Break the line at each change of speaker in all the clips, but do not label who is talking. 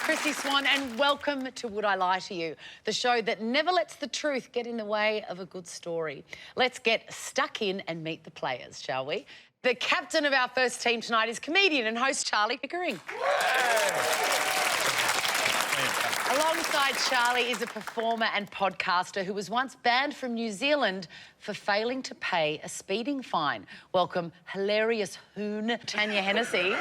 Chrissie Swan, and welcome to Would I Lie to You, the show that never lets the truth get in the way of a good story. Let's get stuck in and meet the players, shall we? The captain of our first team tonight is comedian and host Charlie Pickering. Alongside Charlie is a performer and podcaster who was once banned from New Zealand for failing to pay a speeding fine. Welcome, hilarious hoon Tanya Hennessy.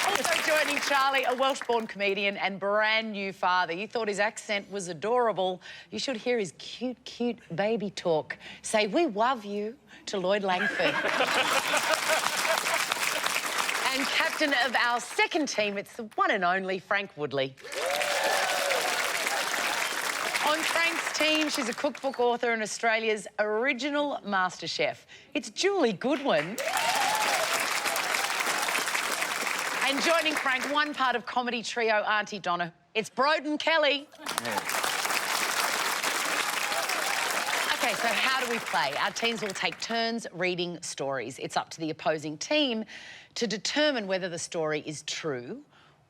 Also joining Charlie, a Welsh-born comedian and brand-new father. You thought his accent was adorable. You should hear his cute, cute baby talk. Say, "We love you" to Lloyd Langford. And captain of our second team, it's the one and only Frank Woodley. On Frank's team, she's a cookbook author and Australia's original master chef. It's Julie Goodwin. And joining Frank, one part of comedy trio Auntie Donna, it's Broden Kelly.
Yeah.
OK, so how do we play? Our teams will take turns reading stories. It's up to the opposing team to determine whether the story is true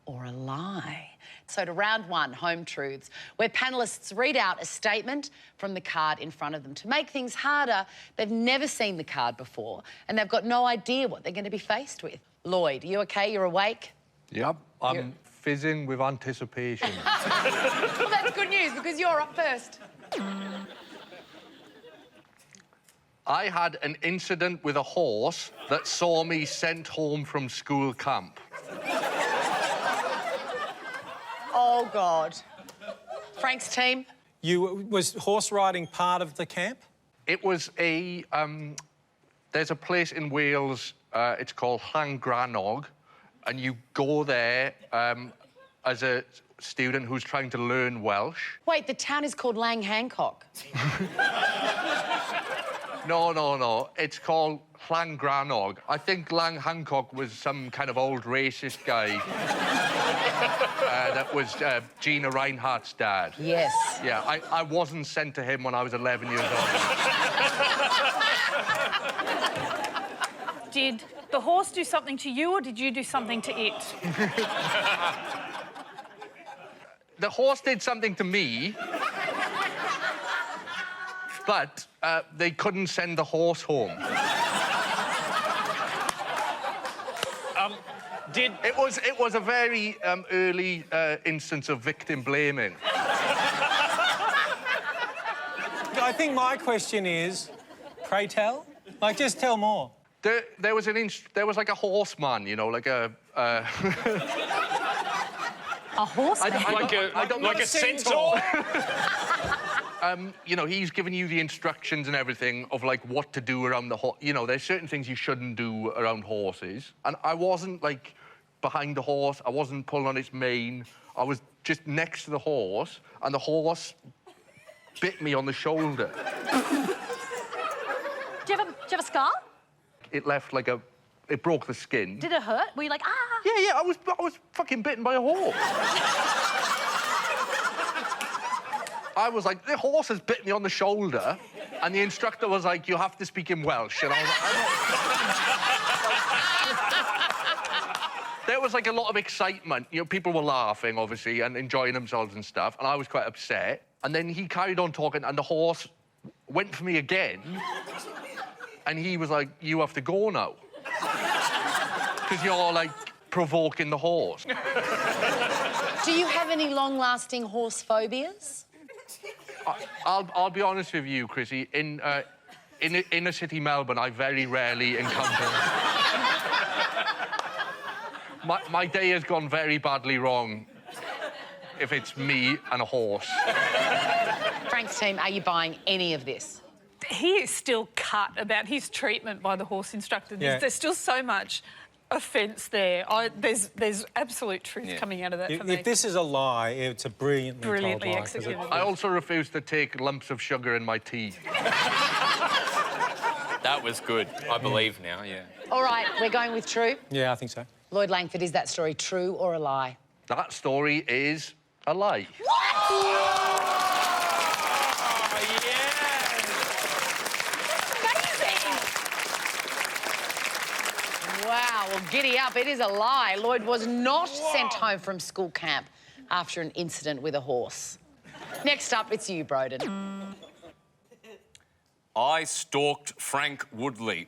or a lie. So to round one, home truths, where panellists read out a statement from the card in front of them. To make things harder, they've never seen the card before and they've got no idea what they're going to be faced with. Lloyd, are you OK? You're awake?
Yep, I'm fizzing with anticipation.
Well, that's good news because you're up first.
I had an incident with a horse that saw me sent home from school camp.
Oh, God. Frank's team?
Was horse riding part of the camp?
It was a... there's a place in Wales, it's called Llangrannog, and you go there as a student who's trying to learn Welsh.
Wait, the town is called Lang Hancock.
No. It's called Llangrannog. I think Lang Hancock was some kind of old racist guy. That was Gina Reinhardt's dad.
Yes.
Yeah, I wasn't sent to him when I was 11 years old.
Did the horse do something to you or did you do something to it?
The horse did something to me, but they couldn't send the horse home. It was a very early instance of victim blaming.
I think my question is, pray tell? Like, just tell more.
There was like a horseman, you know, like a...
A horseman?
Like a centaur?
You know, he's giving you the instructions and everything of, like, what to do around the horse. You know, there's certain things you shouldn't do around horses. And I wasn't, like, behind the horse. I wasn't pulling on its mane. I was just next to the horse, and the horse bit me on the shoulder.
Do you have a scar?
It left, like, it broke the skin.
Did it hurt? Were you like, ah?
Yeah, I was fucking bitten by a horse. I was like, the horse has bit me on the shoulder, and the instructor was like, you have to speak in Welsh. And I was like, There was, like, a lot of excitement. You know, people were laughing, obviously, and enjoying themselves and stuff, and I was quite upset. And then he carried on talking, and the horse went for me again, and he was like, you have to go now. Because you're, like, provoking the horse.
Do you have any long-lasting horse phobias?
I'll be honest with you, Chrissie. In inner city Melbourne, I very rarely encounter... My day has gone very badly wrong if it's me and a horse.
Frank's team, are you buying any of this?
He is still cut about his treatment by the horse instructor.
Yeah.
There's still so much offence there. There's absolute truth coming out of that for me.
If this is a lie, it's a brilliantly told lie,
executed.
I also refuse to take lumps of sugar in my tea.
That was good. I believe now, yeah.
All right, we're going with true.
Yeah, I think so.
Lloyd Langford, is that story true or a lie?
That story is a lie.
Wow, well, giddy up. It is a lie. Lloyd was not sent home from school camp after an incident with a horse. Next up, it's you, Broden.
I stalked Frank Woodley.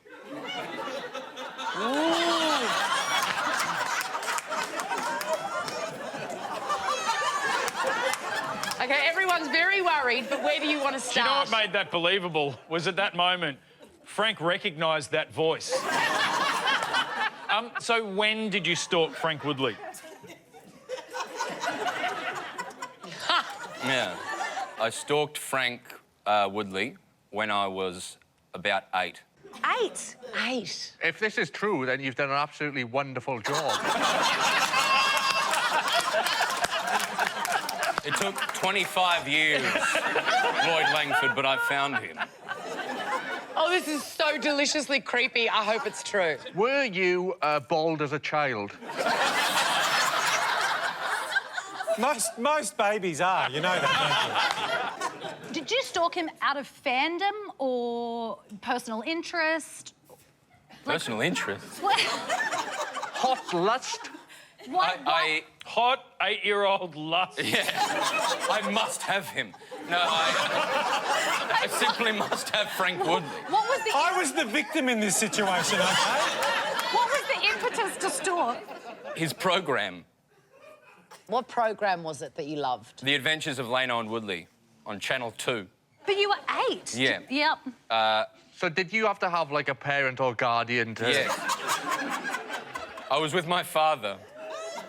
OK, everyone's very worried, but where do you want to
Do you know
start?
what made that believable? Was at that moment, Frank recognised that voice. So when did you stalk Frank Woodley?
Yeah. I stalked Frank Woodley when I was about 8.
8? 8.
If this is true, then you've done an absolutely wonderful job.
It took 25 years, Lloyd Langford, but I found him.
Oh, this is so deliciously creepy. I hope it's true.
Were you bald as a child?
Most babies are, you know that, don't you?
Did you stalk him out of fandom or personal interest?
Personal interest?
What?
Hot lust?
Hot 8-year-old lust.
Yeah. I must have him. No, I simply must have Frank Woodley.
What was the
I was the victim in this situation, OK?
what was the impetus to stalk?
His program,
What program was it that you loved?
The Adventures of Leno and Woodley, on Channel 2.
But you were 8.
Yeah.
Yep.
So did you have to have, like, a parent or guardian to...
Yeah. I was with my father.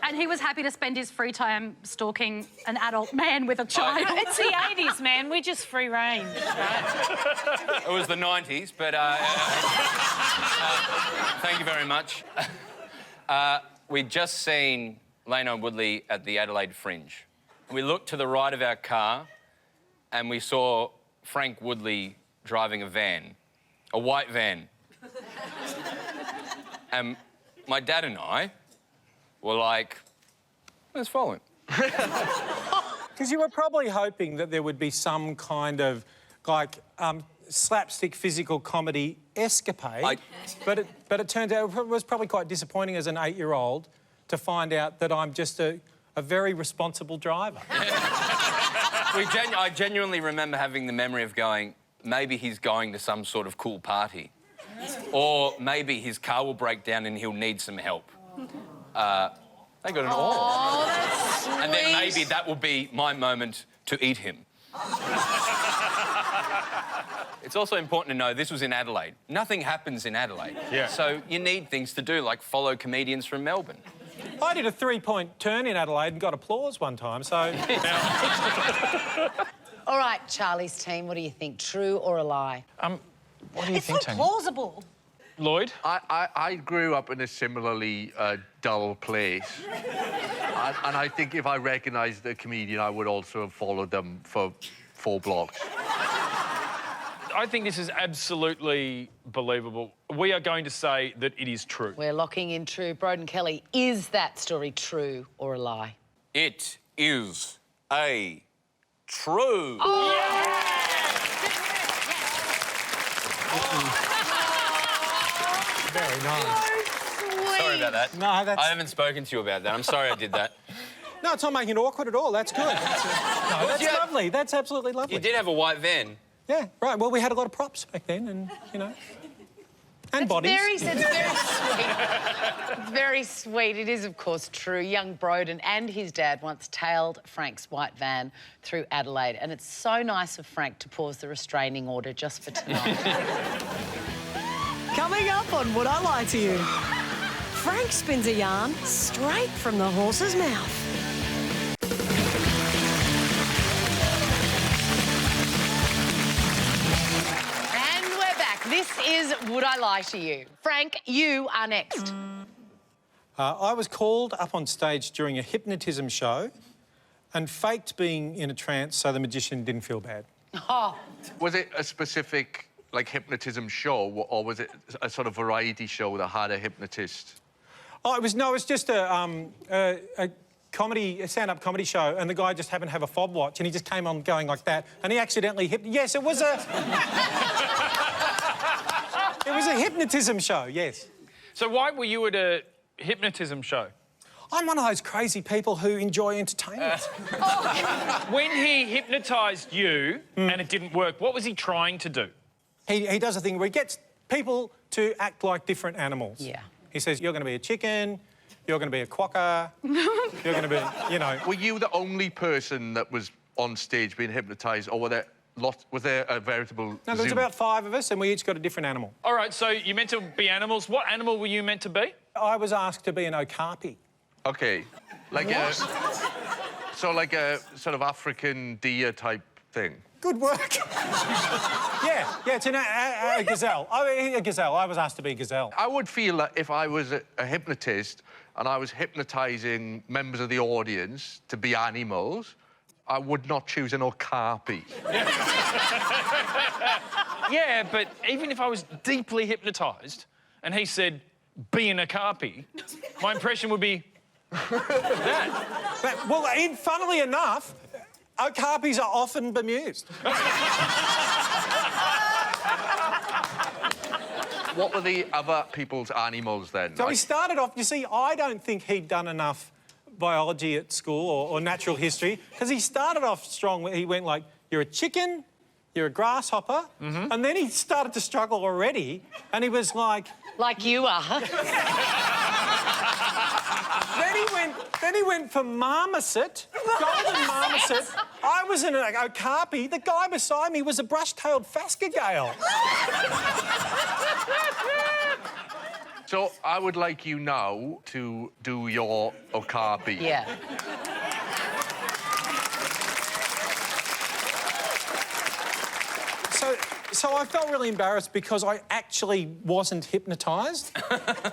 And he was happy to spend his free time stalking an adult man with a child.
It's the 80s, man. We just free range, right?
It was the 90s, but thank you very much. We'd just seen Leno and Woodley at the Adelaide Fringe. We looked to the right of our car and we saw Frank Woodley driving a van, a white van. And my dad and I were like, let's follow him.
Because you were probably hoping that there would be some kind of, like, slapstick physical comedy escapade. But it turned out it was probably quite disappointing as an 8-year-old to find out that I'm just a very responsible driver.
I genuinely remember having the memory of going, maybe he's going to some sort of cool party. Or maybe his car will break down and he'll need some help. They got an all.
Oh, that's sweet.
And then maybe that will be my moment to eat him. It's also important to know this was in Adelaide. Nothing happens in Adelaide.
Yeah.
So you need things to do, like follow comedians from Melbourne.
I did a 3-point turn in Adelaide and got applause one time, so...
All right, Charlie's team, what do you think? True or a lie?
What do you
It's
think,
so
Tanya?
plausible.
Lloyd?
I grew up in a similarly dull place. And I think if I recognised the comedian, I would also have followed them for 4 blocks.
I think this is absolutely believable. We are going to say that it is true.
We're locking in true. Broden Kelly, is that story true or a lie?
It is a true.
Very nice.
Sorry about that.
No, that's...
I haven't spoken to you about that. I'm sorry I did that.
No, it's not making it awkward at all. That's good. That's lovely. That's absolutely lovely.
You did have a white van.
Yeah, right. Well, we had a lot of props back then and, you know... And bodies.
It's very sweet. It's very sweet. It is, of course, true. Young Broden and his dad once tailed Frank's white van through Adelaide, and it's so nice of Frank to pause the restraining order just for tonight.
Coming up on Would I Lie to You? Frank spins a yarn straight from the horse's mouth.
And we're back. This is Would I Lie to You? Frank, you are next.
I was called up on stage during a hypnotism show and faked being in a trance so the magician didn't feel bad.
Oh,
Was it a specific, like, hypnotism show, or was it a sort of variety show that had a hypnotist?
Oh, it was just a stand-up comedy show, and the guy just happened to have a fob watch, and he just came on going like that, and he accidentally Yes, it was a... It was a hypnotism show, yes.
So why were you at a hypnotism show?
I'm one of those crazy people who enjoy entertainment.
When he hypnotised you and it didn't work, what was he trying to do?
He does a thing where he gets people to act like different animals.
Yeah.
He says, you're going to be a chicken, you're going to be a quokka, you're going to be, you know...
Were you the only person that was on stage being hypnotised, or was there a veritable
No, there was about 5 of us and we each got a different animal.
All right, so you meant to be animals. What animal were you meant to be?
I was asked to be an okapi.
OK. Like so like a sort of African deer type thing?
Good work. yeah, it's a gazelle. A gazelle. I was asked to be a gazelle.
I would feel that if I was a hypnotist and I was hypnotising members of the audience to be animals, I would not choose an okapi.
Yeah, but even if I was deeply hypnotised and he said, be an okapi, my impression would be that.
Well, funnily enough, okapis are often bemused.
What were the other people's animals then?
So he started off... You see, I don't think he'd done enough biology at school or natural history, because he started off strong. He went like, you're a chicken, you're a grasshopper, and then he started to struggle already, and he was like...
Like you are.
Then he went for marmoset, golden marmoset. I was an okapi. The guy beside me was a brush-tailed phascogale.
So I would like you now to do your okapi.
Yeah.
So I felt really embarrassed because I actually wasn't hypnotised.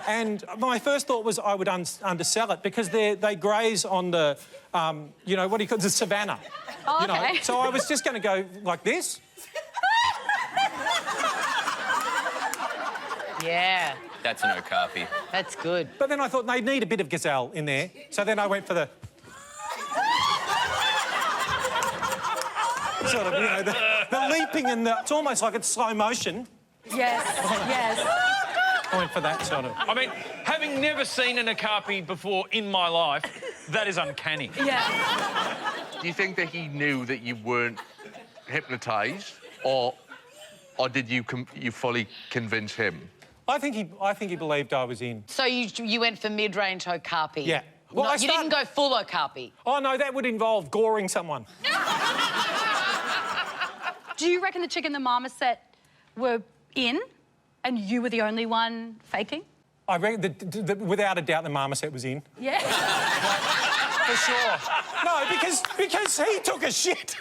And my first thought was I would undersell it because they graze on the, you know, what do you call it, the savannah.
Oh,
you know?
okay.
So I was just going to go like this.
Yeah.
That's an okapi.
That's good.
But then I thought they need a bit of gazelle in there. So then I went for the... sort of, you know, the leaping and the... It's almost like it's slow motion.
Yes, yes.
I went for that sort of...
I mean, having never seen an okapi before in my life, that is uncanny.
Yeah.
Do you think that he knew that you weren't hypnotised, or did you fully convince him?
I think he believed I was in.
So you went for mid-range okapi?
Yeah.
Well, you didn't go full okapi?
Oh, no, that would involve goring someone.
Do you reckon the chicken and the marmoset were in and you were the only one faking?
I reckon, without a doubt, the marmoset was in.
Yeah.
For sure. No, because he took a shit.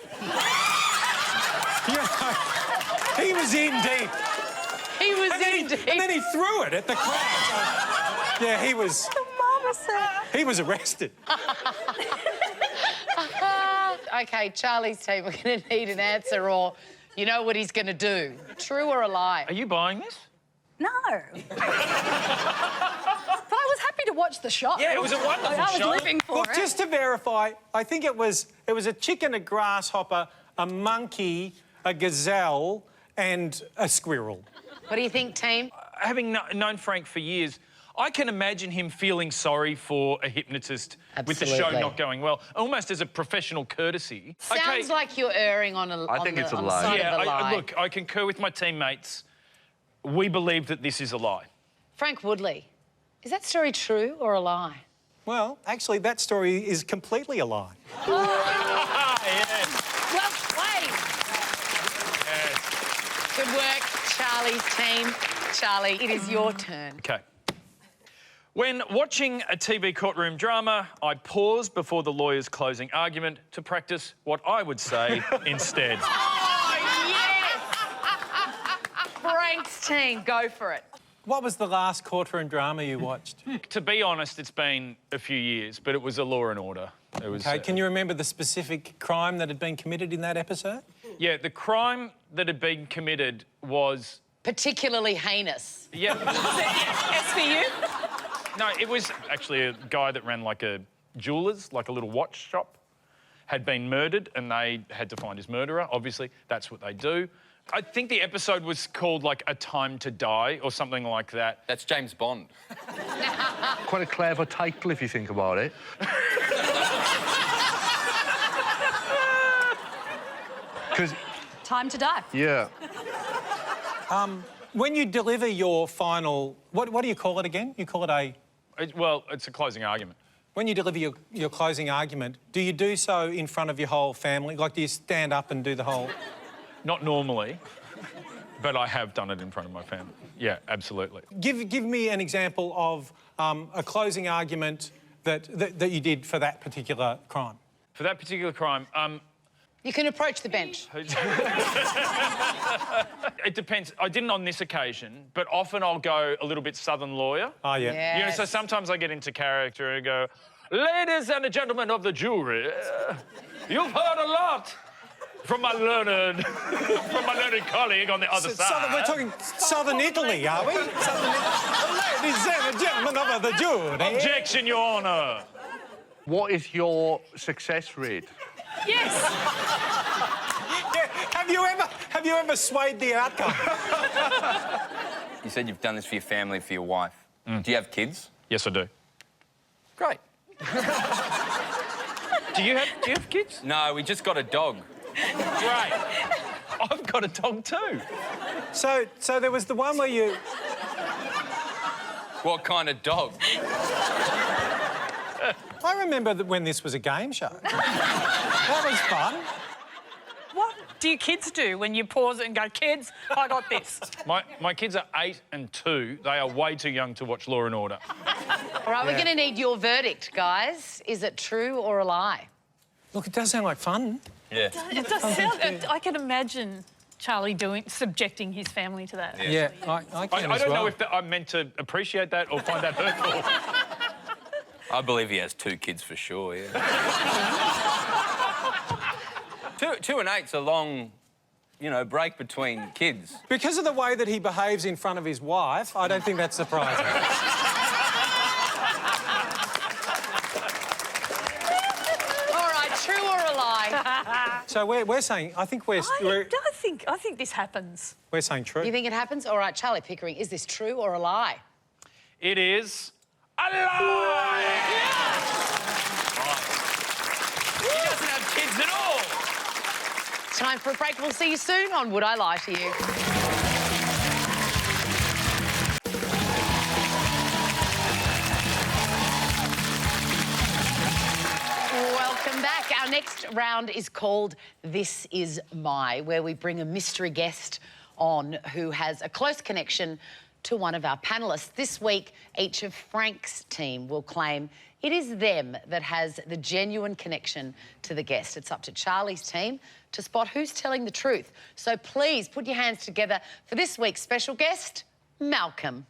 You know, he was in deep.
He was in deep.
And then he threw it at the crowd. So, yeah, he was...
The marmoset.
He was arrested.
OK, Charlie's team, we're going to need an answer, or you know what he's going to do. True or a lie?
Are you buying this?
No. But I was happy to watch the show.
Yeah, it was a wonderful
I was
show.
living for
Look,
it.
just to verify, I think it was a chicken, a grasshopper, a monkey, a gazelle and a squirrel.
What do you think, team?
Having known Frank for years, I can imagine him feeling sorry for a hypnotist with the show
Absolutely.
not going well, almost as a professional courtesy.
Sounds like you're erring on a
I think it's a
on the
lie.
side
Yeah,
of the lie.
look, I concur with my teammates. We believe that this is a lie.
Frank Woodley, is that story true or a lie?
Well, actually, that story is completely a lie.
Yes.
Well played.
Yes.
Good work, Charlie's team. Charlie, it is your turn.
OK. When watching a TV courtroom drama, I pause before the lawyer's closing argument to practice what I would say instead.
Oh, yes! Frank's team, go for it.
What was the last courtroom drama you watched?
To be honest, it's been a few years, but it was a Law and Order. It was,
OK, can you remember the specific crime that had been committed in that episode?
Yeah, the crime that had been committed was...
Particularly heinous.
Yeah.
SVU?
No, it was actually a guy that ran like a jeweller's, like a little watch shop, had been murdered and they had to find his murderer. Obviously, that's what they do. I think the episode was called, like, A Time to Die or something like that.
That's James Bond.
Quite a clever title if you think about it. Because...
Time to die.
Yeah.
When you deliver your final... What do you call it again? You call it a...
Well, it's a closing argument.
When you deliver your closing argument, do you do so in front of your whole family? Like, do you stand up and do the whole...
Not normally, but I have done it in front of my family. Yeah, absolutely.
Give me an example of a closing argument that you did for that particular crime.
For that particular crime,
You can approach the bench.
it depends. I didn't on this occasion, but often I'll go a little bit Southern lawyer.
Oh, yeah.
Yes.
You know, so sometimes I get into character and go, ladies and gentlemen of the jury, you've heard a lot from my learned colleague on the other side.
We're talking Southern Italy, are we? Ladies and gentlemen of the jury.
Objection, Your Honour.
What is your success rate?
Yes.
Yeah. Have you ever swayed the outcome?
You said you've done this for your family, for your wife. Do you have kids?
Yes, I do.
Great.
Do you have kids?
No, we just got a dog.
Great. I've got a dog too.
So there was the one where you...
What kind of dog?
I remember when this was a game show. That was fun.
What do your kids do when you pause it and go, kids, I got this?
My kids are 8 and 2. They are way too young to watch Law and Order.
All right, we're going to need your verdict, guys. Is it true or a lie?
Look, it does sound like fun.
Yeah.
It does sound... I can imagine Charlie subjecting his family to that.
Yeah, I can
I
as
don't
well.
know if I'm meant to appreciate that or find that hurtful.
I believe he has 2 kids for sure, yeah. 2 and 8's a long, you know, break between kids.
Because of the way that he behaves in front of his wife, I don't think that's surprising.
All right, true or a lie?
So we're saying, I think
I think this happens.
we're saying true.
You think it happens? All right, Charlie Pickering, is this true or a lie?
It is a lie! He doesn't have kids at all.
Time for a break. We'll see you soon on Would I Lie to You? Welcome back. Our next round is called This Is My, where we bring a mystery guest on who has a close connection to one of our panellists. This week, each of Frank's team will claim it is them that has the genuine connection to the guest. It's up to Charlie's team to spot who's telling the truth. So please put your hands together for this week's special guest, Malcolm.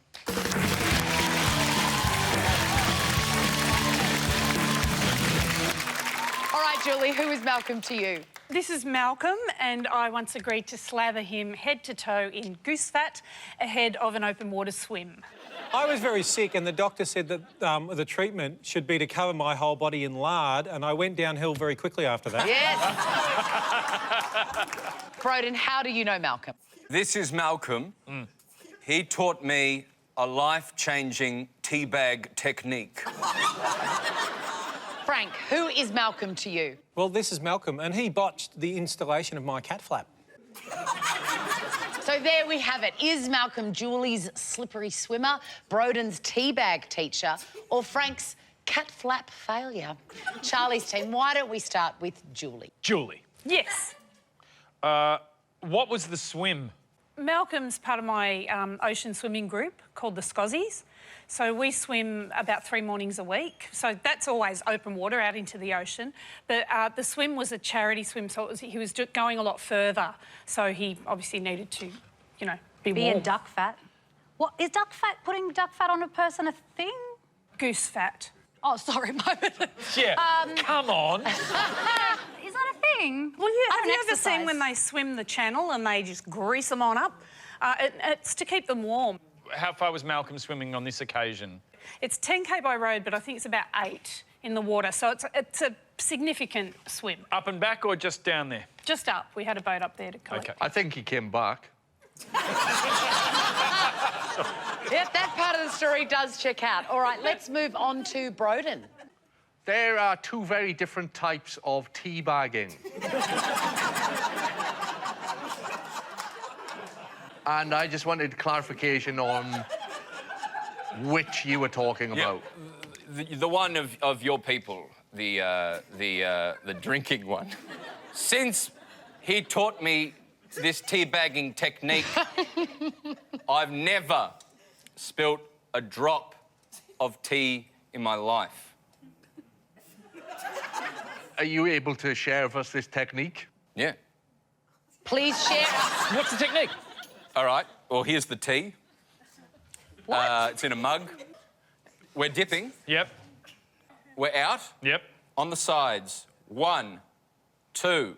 All right, Julie, who is Malcolm to you?
This is Malcolm, and I once agreed to slather him head to toe in goose fat ahead of an open water swim.
I was very sick and the doctor said that the treatment should be to cover my whole body in lard, and I went downhill very quickly after that.
Yes. Broden, how do you know Malcolm?
This is Malcolm. He taught me a life-changing teabag technique.
Frank, who is Malcolm to you?
Well, this is Malcolm, and he botched the installation of my cat flap.
So there we have it. Is Malcolm Julie's slippery swimmer, Broden's teabag teacher, or Frank's cat flap failure? Charlie's team, why don't we start with Julie?
Julie.
Yes.
What was the swim?
Malcolm's part of my ocean swimming group called the Scozzies. So we swim about 3 mornings a week. So that's always open water out into the ocean. But the swim was a charity swim, so he was going a lot further. So he obviously needed to, you know, be warm.
in duck fat. What is duck fat? Putting duck fat on a person a thing?
Goose fat.
Oh, sorry, my bad.
Yeah, come on.
Is that a thing? Well,
Have you ever seen when they swim the channel and they just grease them on up? It's to keep them warm.
How far was Malcolm swimming on this occasion?
It's 10k by road, but I think it's about 8 in the water. So it's a significant swim.
Up and back or just down there?
Just up. We had a boat up there to collect.
Okay.
I think he came back.
Yep, that part of the story does check out. All right, let's move on to Broden.
There are two very different types of teabagging. And I just wanted clarification on which you were talking about.
The one of your people, the drinking one. Since he taught me this teabagging technique, I've never spilt a drop of tea in my life.
Are you able to share with us this technique?
Yeah.
Please share.
What's the technique?
All right. Well, here's the tea.
What?
It's in a mug. We're dipping.
Yep.
We're out.
Yep.
On the sides. 1, 2,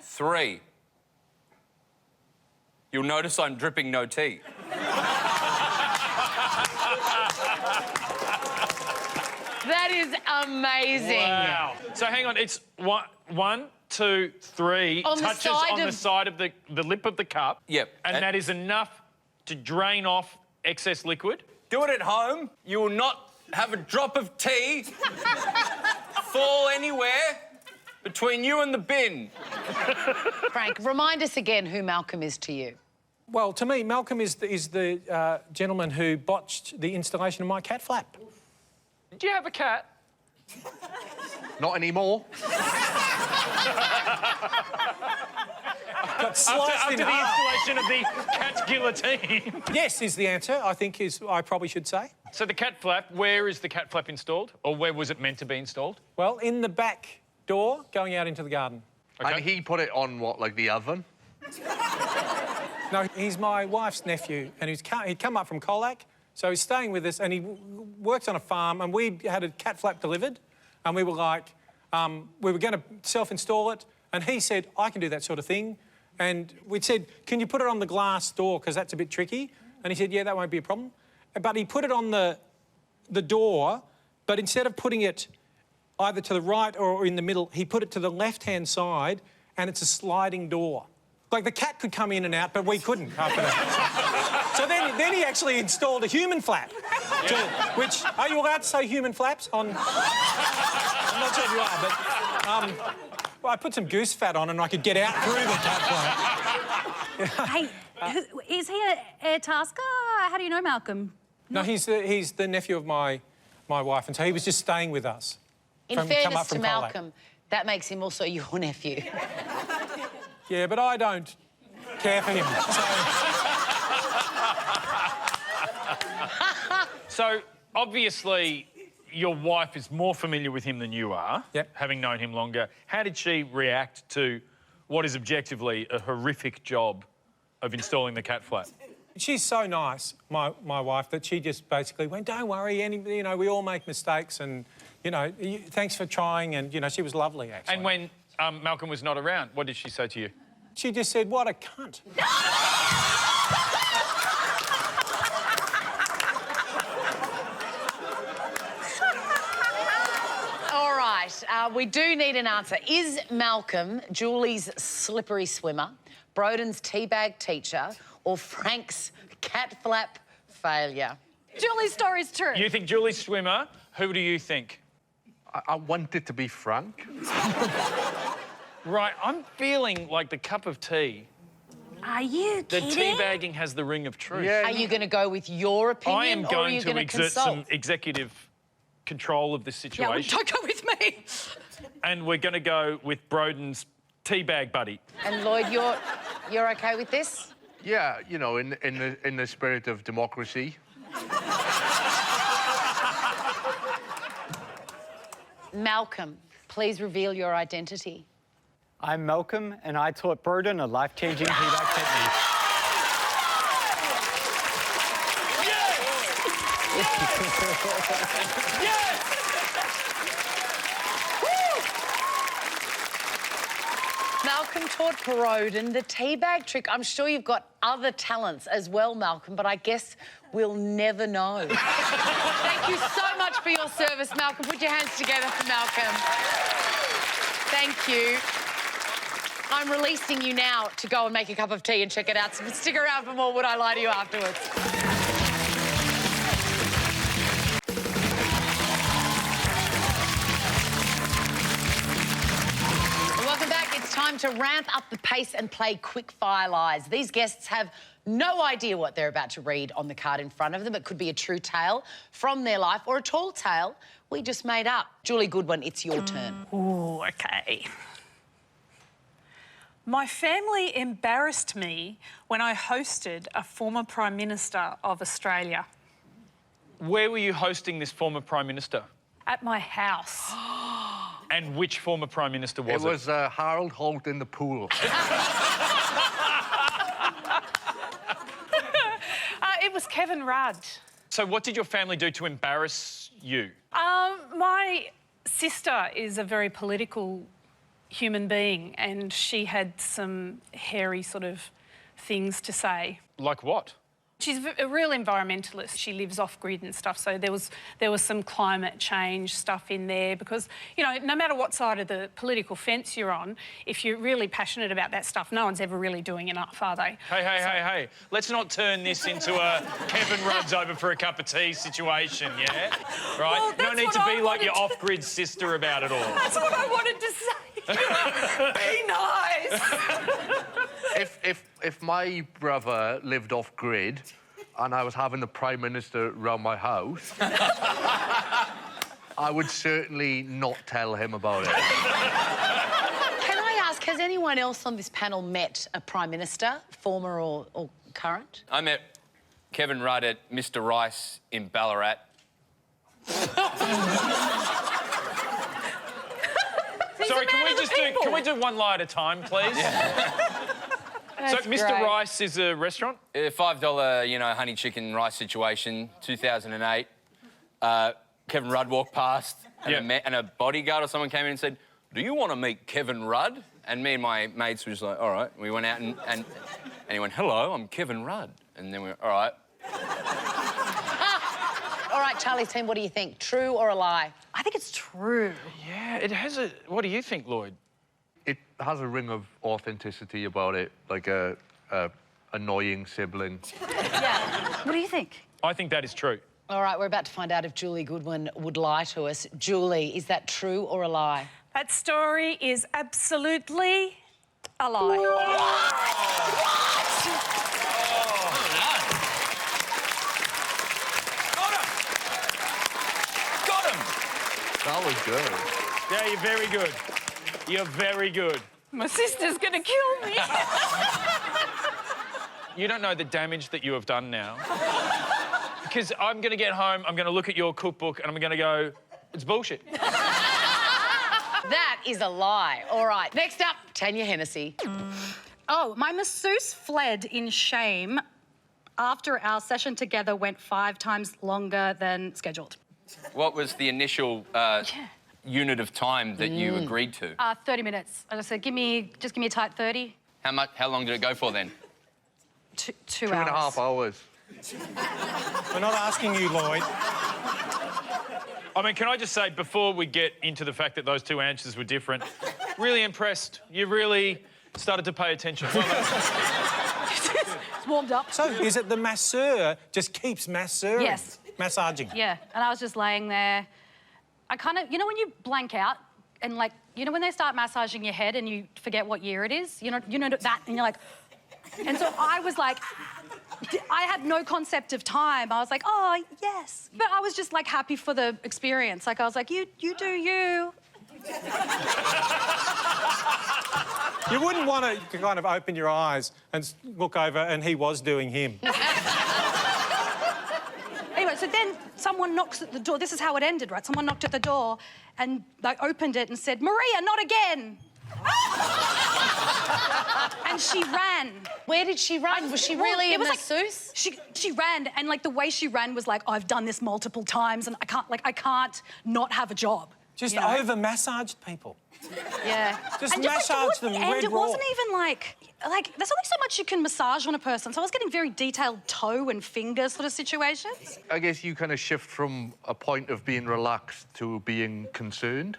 3. You'll notice I'm dripping no tea.
That is amazing.
Wow. So hang on, it's 1, 2, 3.
On the
touches
side
on the
of-
side of the lip of the cup.
Yep.
And that is enough to drain off excess liquid.
Do it at home. You will not have a drop of tea fall anywhere between you and the bin.
Frank, remind us again who Malcolm is to you.
Well, to me, Malcolm is the gentleman who botched the installation of my cat flap.
Do you have a cat?
Not anymore.
Got sliced
After
in
the
half.
installation of the cat's guillotine.
Yes, is the answer. I probably should say.
So the cat flap, where is the cat flap installed? Or where was it meant to be installed?
Well, in the back door, going out into the garden.
Okay.
And he put it on, what, like the oven?
No, he's my wife's nephew, and he'd come up from Colac, so he's staying with us, and he works on a farm, and we had a cat flap delivered, and we were like, we were going to self-install it, and he said, I can do that sort of thing. And we said, can you put it on the glass door, because that's a bit tricky? And he said, yeah, that won't be a problem. But he put it on the door, but instead of putting it either to the right or in the middle, he put it to the left-hand side, and it's a sliding door. Like, the cat could come in and out, but we couldn't after that. So then he actually installed a human flap. Which, are you allowed to say human flaps on... I'm not sure if you are, but... well, I put some goose fat on and I could get out through the cat flap.
Hey, is he an air tasker? How do you know Malcolm?
No, he's the nephew of my wife, and so he was just staying with us.
In
come
fairness
up
to
from Colac.
Malcolm, that makes him also your nephew.
Yeah, but I don't care for him.
So, obviously, your wife is more familiar with him than you are,
Yep.
having known him longer. How did she react to what is objectively a horrific job of installing the cat flap?
She's so nice, my wife, that she just basically went, don't worry, we all make mistakes, and, thanks for trying, and, she was lovely, actually.
And when Malcolm was not around, what did she say to you?
She just said, what a cunt.
All right, we do need an answer. Is Malcolm Julie's slippery swimmer, Broden's teabag teacher, or Frank's cat flap failure?
Julie's story's true.
You think Julie's swimmer? Who do you think?
I want it to be Frank.
Right, I'm feeling like the cup of tea.
Are you
The
kidding?
teabagging has the ring of truth.
Yeah.
Are you going to go with your opinion,
I am
or are
going
you
to
going to
exert
consult?
some executive control of this
Yeah, well,
situation.
don't go with me.
And we're going to go with Broden's teabag buddy.
And Lloyd, you're okay with this?
Yeah, in the spirit of democracy.
Malcolm, please reveal your identity.
I'm Malcolm, and I taught Broden a life-changing teabag technique.
Malcolm taught Broden the teabag trick. I'm sure you've got other talents as well, Malcolm, but I guess we'll never know. Thank you so much for your service, Malcolm. Put your hands together for Malcolm. Thank you. I'm releasing you now to go and make a cup of tea and check it out. So stick around for more Would I Lie to You afterwards. Welcome back. It's time to ramp up the pace and play quick fire lies. These guests have no idea what they're about to read on the card in front of them. It could be a true tale from their life or a tall tale we just made up. Julie Goodwin, it's your turn.
Ooh, OK. My family embarrassed me when I hosted a former Prime Minister of Australia.
Where were you hosting this former Prime Minister?
At my house.
And which former Prime Minister was it?
It was Harold Holt in the pool.
It was Kevin Rudd.
So what did your family do to embarrass you?
My sister is a very political human being and she had some hairy sort of things to say.
Like what?
She's a real environmentalist. She lives off-grid and stuff, so there was some climate change stuff in there because, you know, no matter what side of the political fence you're on, if you're really passionate about that stuff, no one's ever really doing enough, are they?
Hey. Let's not turn this into a Kevin Rudd's over for a cup of tea situation, yeah? Right?
Well,
no need to be like your off-grid sister about it all.
That's what I wanted to say. Be nice.
If my brother lived off-grid and I was having the Prime Minister round my house, I would certainly not tell him about it.
Can I ask, has anyone else on this panel met a Prime Minister, former or current?
I met Kevin Rudd at Mr Rice in Ballarat.
Sorry, can we do one lie at a time, please? So, Mr Rice is a restaurant?
$5, you know, honey chicken rice situation, 2008. Kevin Rudd walked past and a bodyguard or someone came in and said, "Do you want to meet Kevin Rudd?" And me and my mates were just like, all right. We went out and he went, "Hello, I'm Kevin Rudd." And then we went, all right.
All right, Charlie's team, what do you think? True or a lie?
I think it's true.
Yeah, it has a... What do you think, Lloyd?
It has a ring of authenticity about it, like a annoying sibling.
Yeah. What do you think?
I think that is true.
All right, we're about to find out if Julie Goodwin would lie to us. Julie, is that true or a lie?
That story is absolutely a lie.
That was good.
Yeah, you're very good. You're very good.
My sister's gonna kill me.
You don't know the damage that you have done now. Because I'm going to get home, I'm going to look at your cookbook and I'm going to go, it's bullshit.
That is a lie. All right, next up, Tanya Hennessy.
Oh, my masseuse fled in shame after our session together went 5 times longer than scheduled.
What was the initial unit of time that you agreed to?
30 minutes. I just said, just give me a tight 30.
How long did it go for then?
2 hours.
2.5 hours.
We're not asking you, Lloyd.
I mean, can I just say, before we get into the fact that those 2 answers were different, really impressed. You really started to pay attention.
It's warmed up.
So, is it the masseur just keeps masseuring?
Yes.
Massaging?
Yeah, and I was just laying there. I kind of... You know when you blank out and, like, you know when they start massaging your head and you forget what year it is? You know that, and you're like... And so I was like... I had no concept of time. I was like, oh, yes. But I was just, like, happy for the experience. Like, I was like, you do you.
You wouldn't want to kind of open your eyes and look over and he was doing him.
Anyway, so then someone knocks at the door. This is how it ended, right? Someone knocked at the door and they opened it and said, "Maria, not again." And she ran.
Where did she run? Was she really a masseuse?
Like, she ran, and, like, the way she ran was like, I've done this multiple times and I can't not have a job.
Just
you know?
over-massaged people.
Yeah.
Just
and
massage them
and
red
it
raw.
wasn't even like... like, there's only so much you can massage on a person, so I was getting very detailed toe and finger sort of situations.
I guess you kind of shift from a point of being relaxed to being concerned.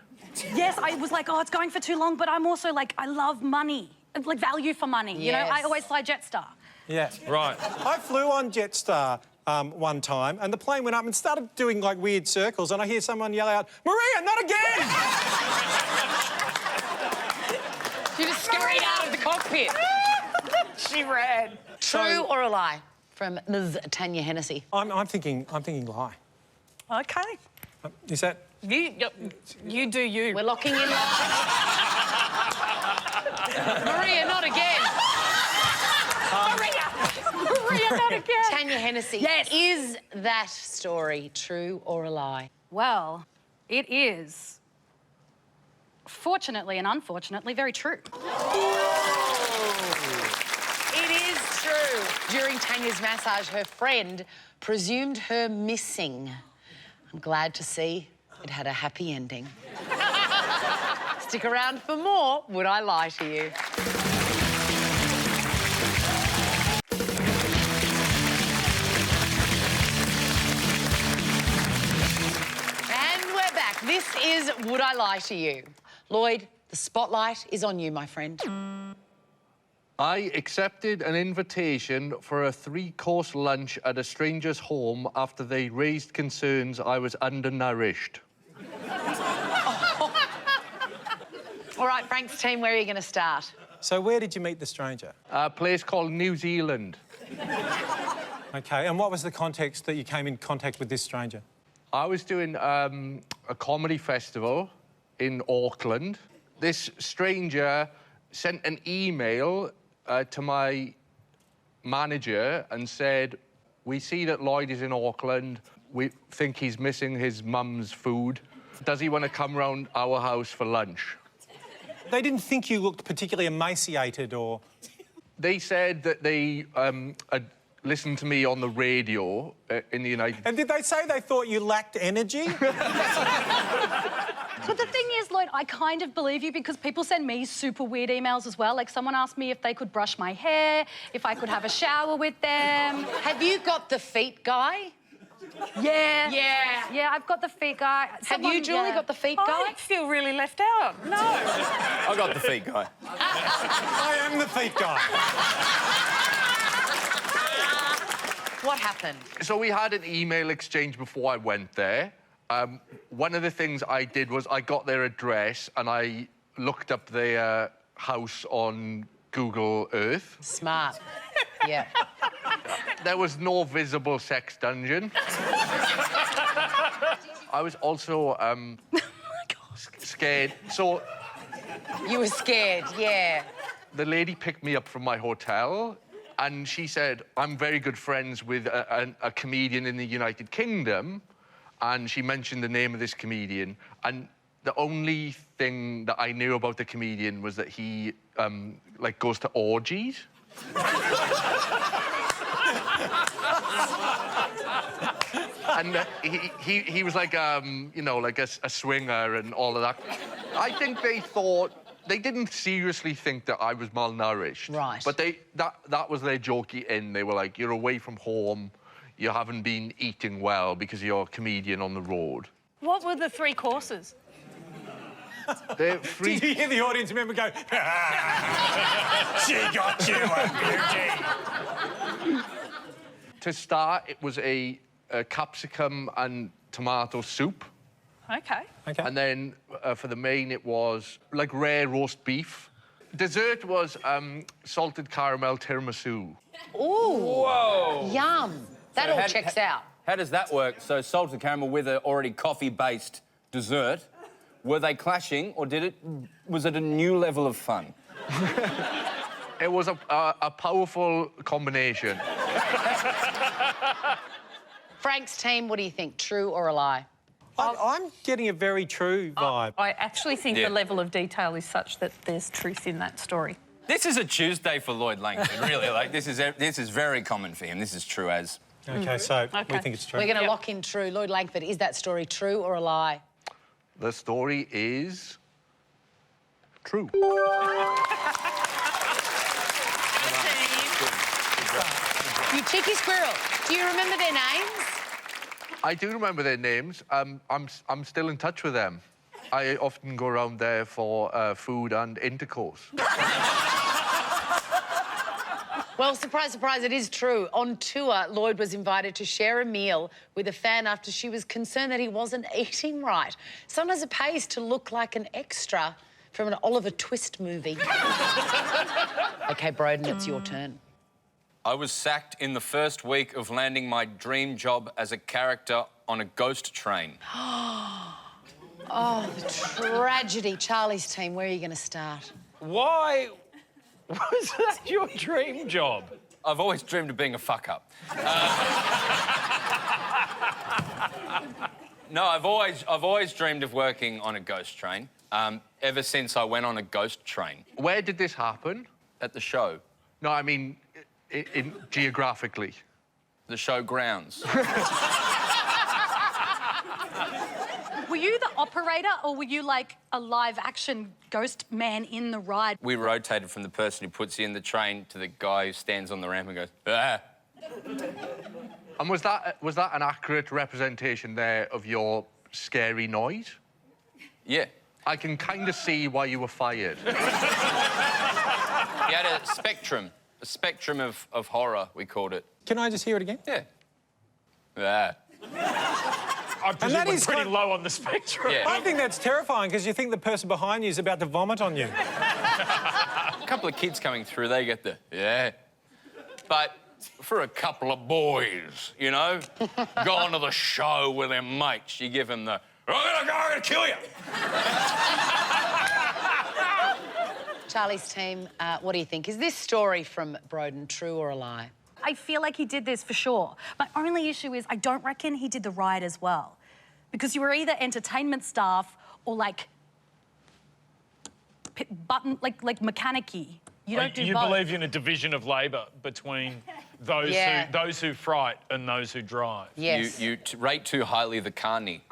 Yes, I was like, oh, it's going for too long, but I'm also like, I love money, like value for money. You know, I always fly Jetstar.
Yeah.
Right.
I flew on Jetstar one time, and the plane went up and started doing, like, weird circles, and I hear someone yell out, Maria, not again!
She just scurried out of the cockpit.
She ran.
True or a lie? From Ms. Tanya Hennessy.
I'm thinking lie.
Okay.
Is that...
You do you.
We're locking in. Maria, not again.
Maria, not again.
Tanya Hennessy.
Yes.
Is that story true or a lie?
Well, it is, fortunately and unfortunately, very true.
It is true. During Tanya's massage, her friend presumed her missing. I'm glad to see it had a happy ending. Stick around for more Would I Lie to You? And we're back. This is Would I Lie to You? Lloyd, the spotlight is on you, my friend.
I accepted an invitation for a 3-course lunch at a stranger's home after they raised concerns I was undernourished.
All right, Frank's team, where are you going to start?
So where did you meet the stranger?
A place called New Zealand.
OK, and what was the context that you came in contact with this stranger?
I was doing a comedy festival in Auckland. This stranger sent an email to my manager and said, we see that Lloyd is in Auckland. We think he's missing his mum's food. Does he want to come round our house for lunch?
They didn't think you looked particularly emaciated or...
They said that they had listened to me on the radio in the United...
And did they say they thought you lacked energy?
But the thing is, Lloyd, I kind of believe you because people send me super weird emails as well. Like, someone asked me if they could brush my hair, if I could have a shower with them.
Have you got the feet guy?
Yeah.
Yeah.
Yeah, I've got the feet guy.
Have you, Julie, got the feet guy?
I feel really left out. No.
I got the feet guy.
I am the feet guy.
What happened?
So we had an email exchange before I went there. One of the things I did was I got their address and I looked up their house on Google Earth.
Smart. Yeah.
There was no visible sex dungeon. I was also scared. So
You were scared, yeah.
the lady picked me up from my hotel and she said, I'm very good friends with a comedian in the United Kingdom. And she mentioned the name of this comedian. And the only thing that I knew about the comedian was that he, like, goes to orgies. And he was like, you know, like a swinger and all of that. I think they thought... They didn't seriously think that I was malnourished.
Right.
But that was their jokey in. They were like, you're away from home. You haven't been eating well because you're a comedian on the road.
What were the 3 courses?
They're free...
Did you hear the audience member go, she got you, beauty?
To start, it was a capsicum and tomato soup.
Okay.
OK.
And then for the main, it was like rare roast beef. Dessert was salted caramel tiramisu.
Ooh.
Whoa.
Yum. That all checks out.
How does that work? So salted caramel with an already coffee-based dessert. Were they clashing, or was it a new level of fun?
It was a powerful combination.
Frank's team, what do you think? True or a lie?
I'm getting a very true vibe.
I actually think the level of detail is such that there's truth in that story.
This is a Tuesday for Lloyd Langford, really. Like, this is very common for him. This is true as...
OK, so we think it's true.
We're going to lock in true. Lloyd Langford, is that story true or a lie?
The story is true.
You cheeky squirrel. Do you remember their names?
I do remember their names. I'm still in touch with them. I often go around there for food and intercourse.
Well, surprise, surprise, it is true. On tour, Lloyd was invited to share a meal with a fan after she was concerned that he wasn't eating right. Sometimes it pays to look like an extra from an Oliver Twist movie. OK, Broden, it's your turn.
I was sacked in the first week of landing my dream job as a character on a ghost train.
Oh, the tragedy. Charlie's team, where are you going to start?
Why was that your dream job?
I've always dreamed of being a fuck-up. No, I've always dreamed of working on a ghost train, ever since I went on a ghost train.
Where did this happen?
At the show.
No, I mean, geographically.
The show grounds.
Were you the operator or were you like a live action ghost man in the ride?
We rotated from the person who puts you in the train to the guy who stands on the ramp and goes, ah.
And was that an accurate representation there of your scary noise?
Yeah.
I can kind of see why you were fired.
He had a spectrum of horror, we called it.
Can I just hear it again?
Yeah. Ah.
I presume
that
we're
is
pretty
kind-
low on the spectrum.
Yeah.
I think that's terrifying because you think the person behind you is about to vomit on you.
A couple of kids coming through, they get the, yeah. But for a couple of boys, you know, going to the show with their mates, you give them the, I'm gonna kill you.
Charlie's team, what do you think? Is this story from Broden true or a lie?
I feel like he did this for sure. My only issue is I don't reckon he did the ride as well. Because you were either entertainment staff or like mechanic-y. You don't do
You
both.
believe in a division of labour between those who fright and those who drive.
Yes.
You rate too highly the carny.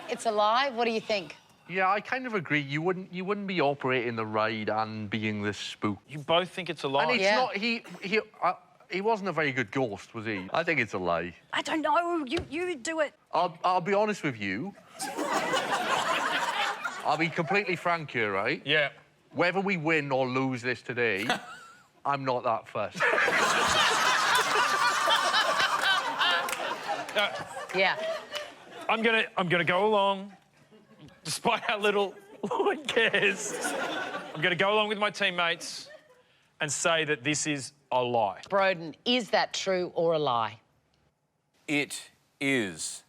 It's a lie? What do you think?
Yeah, I kind of agree. You wouldn't be operating the ride and being this spook.
You both think it's a lie?
And it's
Yeah.
not... He wasn't a very good ghost, was he? I think it's a lie.
I don't know. You do it.
I'll be honest with you. I'll be completely frank here, right?
Yeah.
Whether we win or lose this today, I'm not that fussed.
Yeah.
I'm gonna go along, despite how little Lloyd cares. I'm gonna go along with my teammates and say that this is a lie.
Broden, is that true or a lie?
It is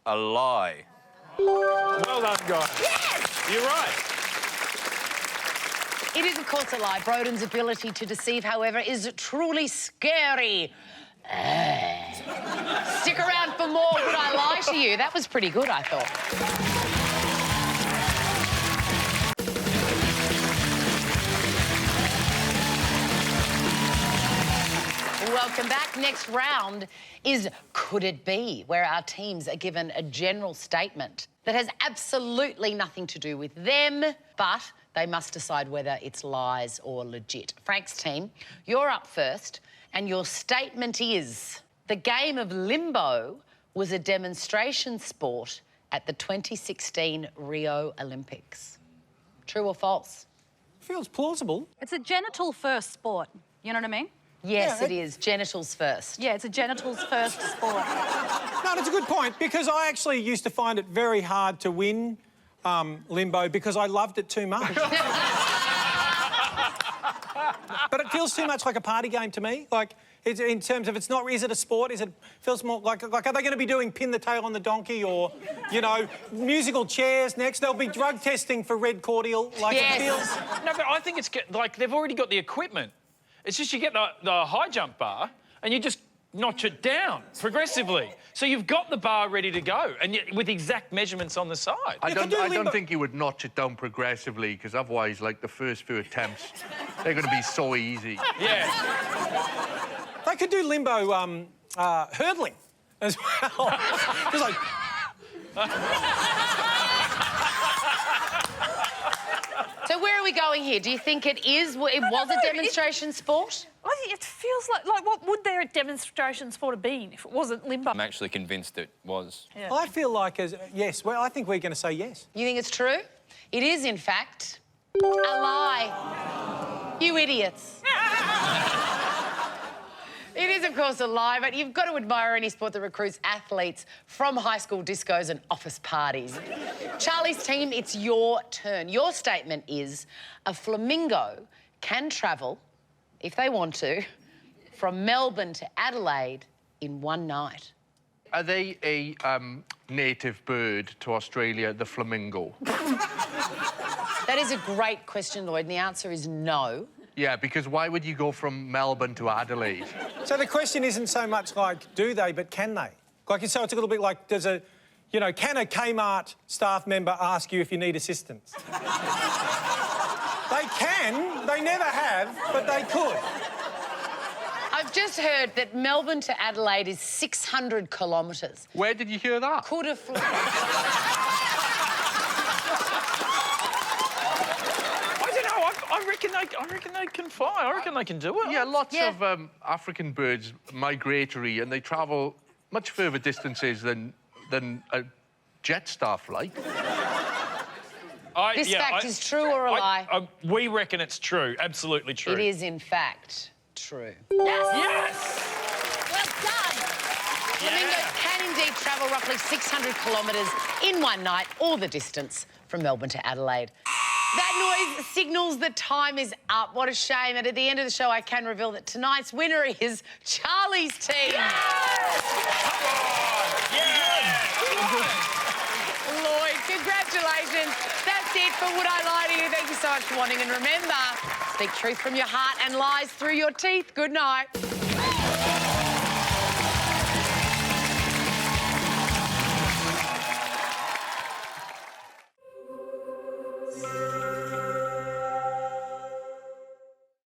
a lie.
Well done, guys.
Yes!
You're right.
It is, of course, a lie. Broden's ability to deceive, however, is truly scary. Stick around for more Would I Lie to You? That was pretty good, I thought. Welcome back. Next round is Could It Be, where our teams are given a general statement that has absolutely nothing to do with them, but they must decide whether it's lies or legit. Frank's team, you're up first, and your statement is the game of limbo was a demonstration sport at the 2016 Rio Olympics. True or false?
Feels plausible.
It's a genital-first sport. You know what I mean?
Yes,
Yeah,
it is. Genitals first.
Yeah, it's a genitals-first sport.
No, that's a good point, because I actually used to find it very hard to win limbo because I loved it too much. But it feels too much like a party game to me. Like, it's, in terms of, it's not, is it a sport? Feels more like, are they going to be doing pin the tail on the donkey or, you know, musical chairs next? There'll be drug testing for red cordial. Like,
Yes.
it feels...
No, but I think it's like they've already got the equipment. It's just you get the high jump bar and you just notch it down progressively. So you've got the bar ready to go and with exact measurements on the side.
I don't think you would notch it down progressively, because otherwise, like, the first few attempts, they're going to be so easy.
Yeah.
They could do limbo hurdling as well. Just like...
So where are we going here? Do you think it was a demonstration sport?
I
It feels like what would their demonstration sport have been if it wasn't limbo?
I'm actually convinced it was.
Yeah.
I feel like, yes, well, I think we're going to say yes.
You think it's true? It is, in fact, a lie. You idiots. It is, of course, a lie, but you've got to admire any sport that recruits athletes from high school discos and office parties. Charlie's team, it's your turn. Your statement is a flamingo can travel, if they want to, from Melbourne to Adelaide in one night.
Are they a native bird to Australia, the flamingo?
That is a great question, Lloyd, and the answer is no.
Yeah, because why would you go from Melbourne to Adelaide?
So the question isn't so much like, do they, but can they? Like, so it's a little bit like, can a Kmart staff member ask you if you need assistance? They can, they never have, but they could.
I've just heard that Melbourne to Adelaide is 600 kilometres.
Where did you hear that?
Could have flown.
I reckon they can fly. I reckon they can do it.
Yeah, lots of African birds migratory, and they travel much further distances than a Jetstar flight.
This fact is true or a lie?
We reckon it's true. Absolutely true.
It is, in fact, true.
Yes!
Well done. Flamingos can indeed travel roughly 600 kilometres in one night, or the distance from Melbourne to Adelaide. That noise signals that time is up. What a shame. And at the end of the show, I can reveal that tonight's winner is Charlie's team.
Yes! Come on! Yes!
Lloyd, congratulations. That's it for Would I Lie to You? Thank you so much for watching. And remember, speak truth from your heart and lies through your teeth. Good night.